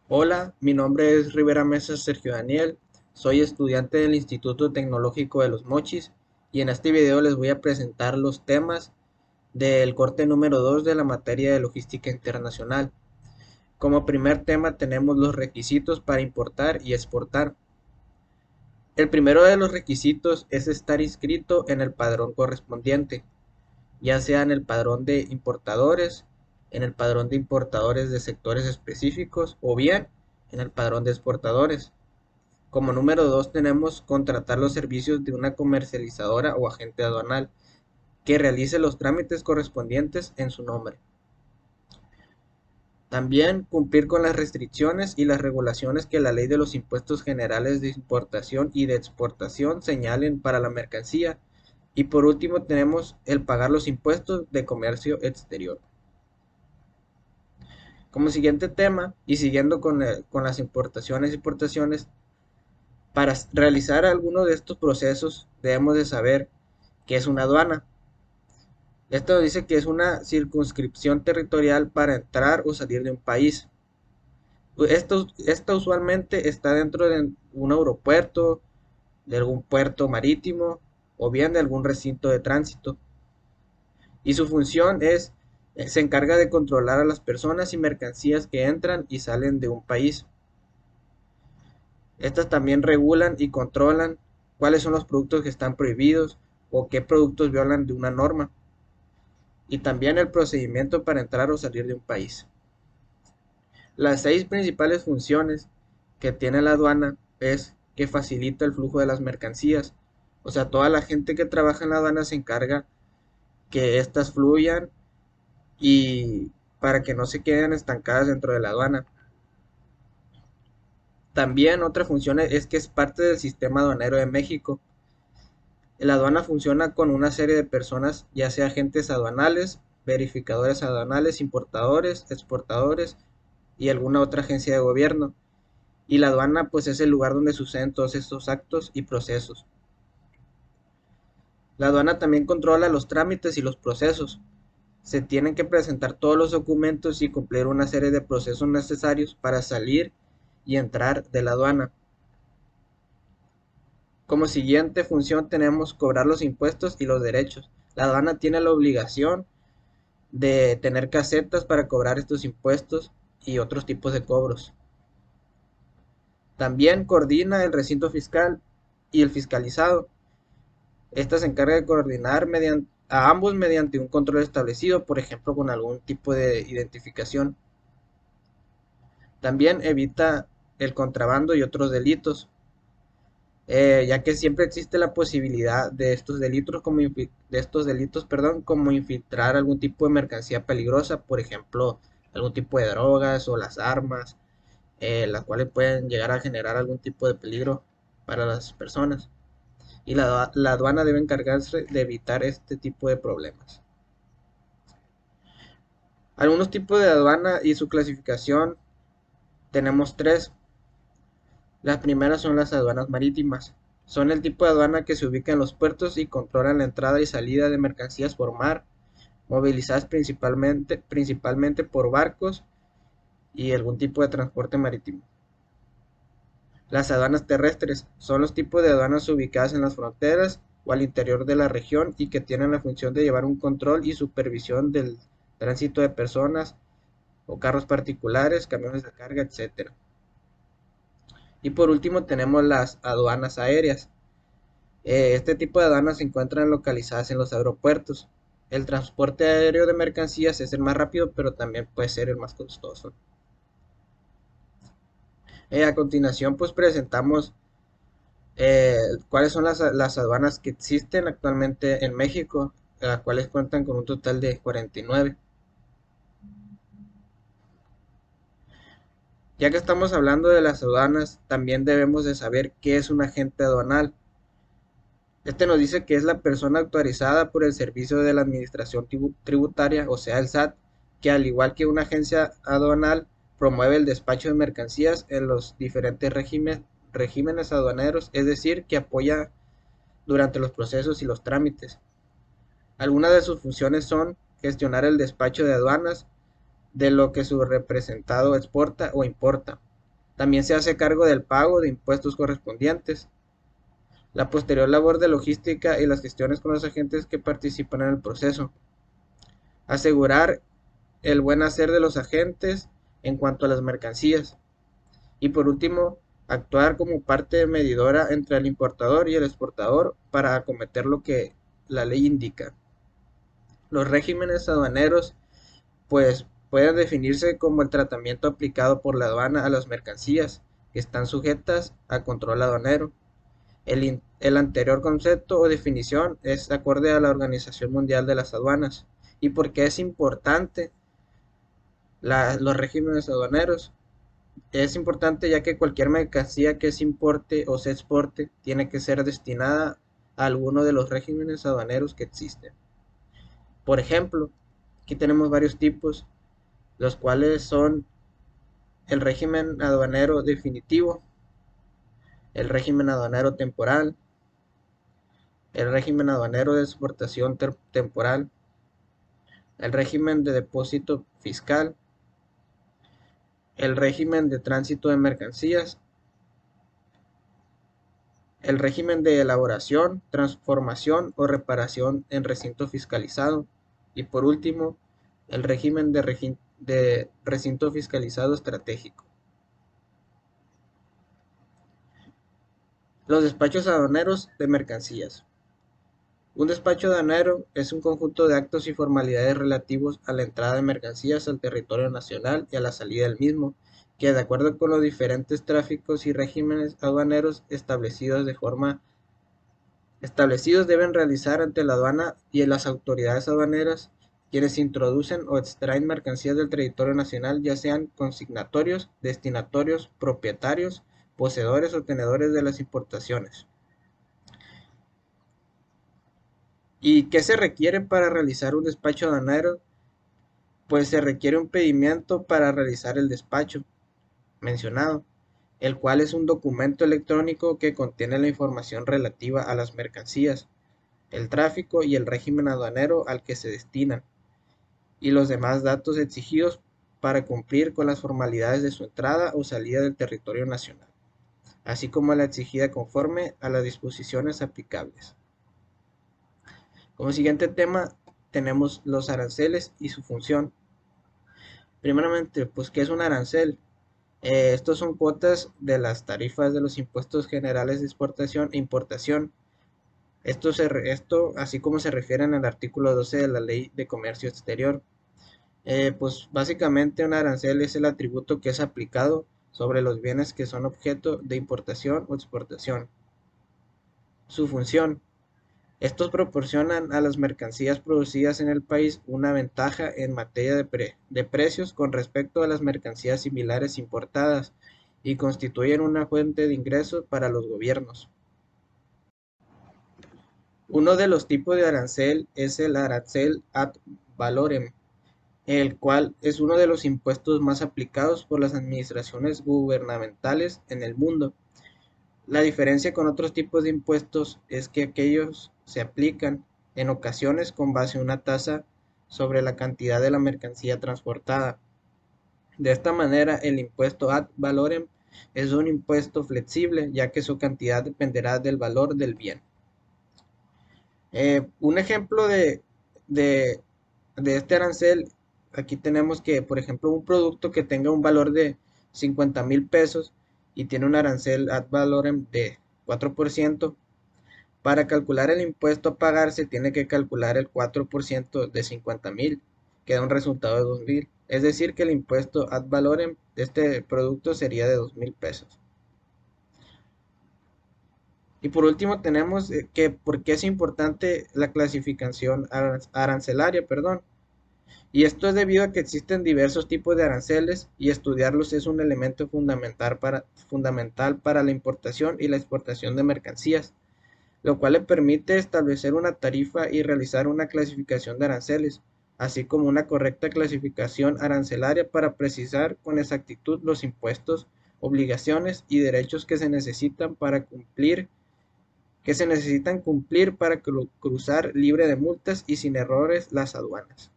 Hola, mi nombre es Rivera Mesa Sergio Daniel, soy estudiante del Instituto Tecnológico de Los Mochis y en este video les voy a presentar los temas del corte número 2 de la materia de logística internacional. Como primer tema tenemos los requisitos para importar y exportar. El primero de los requisitos es estar inscrito en el padrón correspondiente, ya sea en el padrón de importadores, en el padrón de importadores de sectores específicos o bien en el padrón de exportadores. Como número 2 tenemos contratar los servicios de una comercializadora o agente aduanal que realice los trámites correspondientes en su nombre. También cumplir con las restricciones y las regulaciones que la ley de los impuestos generales de importación y de exportación señalen para la mercancía. Y por último tenemos el pagar los impuestos de comercio exterior. Como siguiente tema y siguiendo con las importaciones y exportaciones, para realizar alguno de estos procesos debemos de saber qué es una aduana. Esto dice que es una circunscripción territorial para entrar o salir de un país. Esto usualmente está dentro de un aeropuerto, de algún puerto marítimo o bien de algún recinto de tránsito. Y su función se encarga de controlar a las personas y mercancías que entran y salen de un país. Estas también regulan y controlan cuáles son los productos que están prohibidos o qué productos violan de una norma. Y también el procedimiento para entrar o salir de un país. Las seis principales funciones que tiene la aduana es que facilita el flujo de las mercancías. O sea, toda la gente que trabaja en la aduana se encarga que éstas fluyan y para que no se queden estancadas dentro de la aduana. También otra función es que es parte del sistema aduanero de México. La aduana funciona con una serie de personas, ya sea agentes aduanales, verificadores aduanales, importadores, exportadores y alguna otra agencia de gobierno. Y la aduana pues es el lugar donde suceden todos estos actos y procesos. La aduana también controla los trámites y los procesos. Se tienen que presentar todos los documentos y cumplir una serie de procesos necesarios para salir y entrar de la aduana. Como siguiente función tenemos cobrar los impuestos y los derechos. La aduana tiene la obligación de tener casetas para cobrar estos impuestos y otros tipos de cobros. También coordina el recinto fiscal y el fiscalizado. Esta se encarga de coordinar a ambos mediante un control establecido, por ejemplo, con algún tipo de identificación. También evita el contrabando y otros delitos, ya que siempre existe la posibilidad de como infiltrar algún tipo de mercancía peligrosa, por ejemplo, algún tipo de drogas o las armas, las cuales pueden llegar a generar algún tipo de peligro para las personas. Y la aduana debe encargarse de evitar este tipo de problemas. Algunos tipos de aduana y su clasificación tenemos tres. Las primeras son las aduanas marítimas. Son el tipo de aduana que se ubica en los puertos y controlan la entrada y salida de mercancías por mar, movilizadas principalmente por barcos y algún tipo de transporte marítimo. Las aduanas terrestres son los tipos de aduanas ubicadas en las fronteras o al interior de la región y que tienen la función de llevar un control y supervisión del tránsito de personas o carros particulares, camiones de carga, etcétera. Y por último tenemos las aduanas aéreas. Este tipo de aduanas se encuentran localizadas en los aeropuertos. El transporte aéreo de mercancías es el más rápido, pero también puede ser el más costoso. A continuación, pues presentamos cuáles son las aduanas que existen actualmente en México, las cuales cuentan con un total de 49. Ya que estamos hablando de las aduanas, también debemos de saber qué es un agente aduanal. Este nos dice que es la persona autorizada por el Servicio de la Administración Tributaria, o sea, el SAT, que al igual que una agencia aduanal, promueve el despacho de mercancías en los diferentes regímenes aduaneros, es decir, que apoya durante los procesos y los trámites. Algunas de sus funciones son gestionar el despacho de aduanas de lo que su representado exporta o importa, También se hace cargo del pago de impuestos correspondientes, la posterior labor de logística y las gestiones con los agentes que participan en el proceso, asegurar el buen hacer de los agentes en cuanto a las mercancías y por último, actuar como parte medidora entre el importador y el exportador para acometer lo que la ley indica. Los regímenes aduaneros pues pueden definirse como el tratamiento aplicado por la aduana a las mercancías que están sujetas a control aduanero. El anterior concepto o definición es acorde a la Organización Mundial de las Aduanas. ¿Y por qué es importante los regímenes aduaneros? Es importante ya que cualquier mercancía que se importe o se exporte tiene que ser destinada a alguno de los regímenes aduaneros que existen. Por ejemplo, aquí tenemos varios tipos, los cuales son el régimen aduanero definitivo, el régimen aduanero temporal, el régimen aduanero de exportación temporal, el régimen de depósito fiscal, el régimen de tránsito de mercancías, el régimen de elaboración, transformación o reparación en recinto fiscalizado y por último, el régimen de recinto fiscalizado estratégico. Los despachos aduaneros de mercancías. Un despacho aduanero es un conjunto de actos y formalidades relativos a la entrada de mercancías al territorio nacional y a la salida del mismo, que de acuerdo con los diferentes tráficos y regímenes aduaneros establecidos deben realizar ante la aduana y las autoridades aduaneras quienes introducen o extraen mercancías del territorio nacional, ya sean consignatorios, destinatorios, propietarios, poseedores o tenedores de las importaciones. ¿Y qué se requiere para realizar un despacho aduanero? Pues se requiere un pedimento para realizar el despacho mencionado, el cual es un documento electrónico que contiene la información relativa a las mercancías, el tráfico y el régimen aduanero al que se destinan, y los demás datos exigidos para cumplir con las formalidades de su entrada o salida del territorio nacional, así como la exigida conforme a las disposiciones aplicables. Como siguiente tema tenemos los aranceles y su función. Primeramente, pues, ¿qué es un arancel? Estos son cuotas de las tarifas de los impuestos generales de exportación e importación. Esto así como se refiere en el artículo 12 de la Ley de Comercio Exterior. Pues básicamente un arancel es el atributo que es aplicado sobre los bienes que son objeto de importación o exportación. Su función. Estos proporcionan a las mercancías producidas en el país una ventaja en materia de precios con respecto a las mercancías similares importadas y constituyen una fuente de ingresos para los gobiernos. Uno de los tipos de arancel es el arancel ad valorem, el cual es uno de los impuestos más aplicados por las administraciones gubernamentales en el mundo. La diferencia con otros tipos de impuestos es que aquellos se aplican en ocasiones con base a una tasa sobre la cantidad de la mercancía transportada. De esta manera, el impuesto ad valorem es un impuesto flexible, ya que su cantidad dependerá del valor del bien. Un ejemplo de, de este arancel, aquí tenemos que, por ejemplo, un producto que tenga un valor de 50,000 pesos y tiene un arancel ad valorem de 4%, para calcular el impuesto a pagar se tiene que calcular el 4% de 50,000, que da un resultado de 2,000. Es decir, que el impuesto ad valorem de este producto sería de 2,000 pesos. Y por último tenemos que por qué es importante la clasificación arancelaria, perdón. Y esto es debido a que existen diversos tipos de aranceles y estudiarlos es un elemento fundamental para la importación y la exportación de mercancías, lo cual le permite establecer una tarifa y realizar una clasificación de aranceles, así como una correcta clasificación arancelaria para precisar con exactitud los impuestos, obligaciones y derechos que se necesitan cumplir para cruzar libre de multas y sin errores las aduanas.